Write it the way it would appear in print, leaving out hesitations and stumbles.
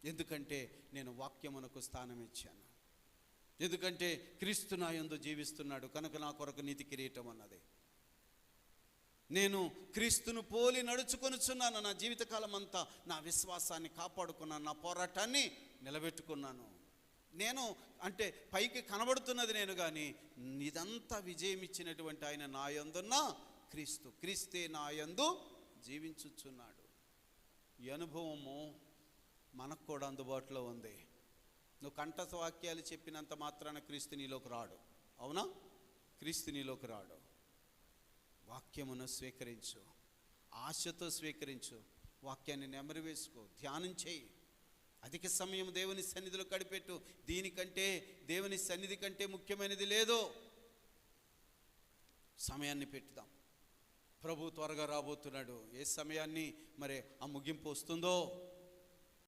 ఎందుకంటే నేను వాక్యమునకు స్థానం ఇచ్చాను. ఎందుకంటే క్రీస్తు నా యందు జీవిస్తున్నాడు కనుక నా కొరకు నీతి కిరీటం అన్నది. నేను క్రీస్తును పోలి నడుచుకొనుచున్నాను. నా జీవితకాలం అంతా నా విశ్వాసాన్ని కాపాడుకున్నాను, నా పోరాటాన్ని నిలబెట్టుకున్నాను. నేను అంటే పైకి కనబడుతున్నది నేను, కానీ ఇదంతా విజయం ఇచ్చినటువంటి ఆయన నా యందున్న క్రీస్తు, క్రీస్తే నా యందు జీవించుచున్నాడు. ఈ అనుభవము మనకు కూడా అందుబాటులో ఉంది. నువ్వు కంఠస్థ వాక్యాలు చెప్పినంత మాత్రాన క్రీస్తు నీలోకి రాడు. అవునా? క్రీస్తు నీలోకి రాడు. వాక్యమును స్వీకరించు, ఆశతో స్వీకరించు, వాక్యాన్ని నెమరు వేసుకో, ధ్యానం చేయి, అధిక సమయం దేవుని సన్నిధిలో గడిపెట్టు. దీనికంటే దేవుని సన్నిధి కంటే ముఖ్యమైనది లేదో. సమయాన్ని పెట్టుదాం. ప్రభు త్వరగా రాబోతున్నాడు. ఏ సమయాన్ని మరి ఆ ముగింపు వస్తుందో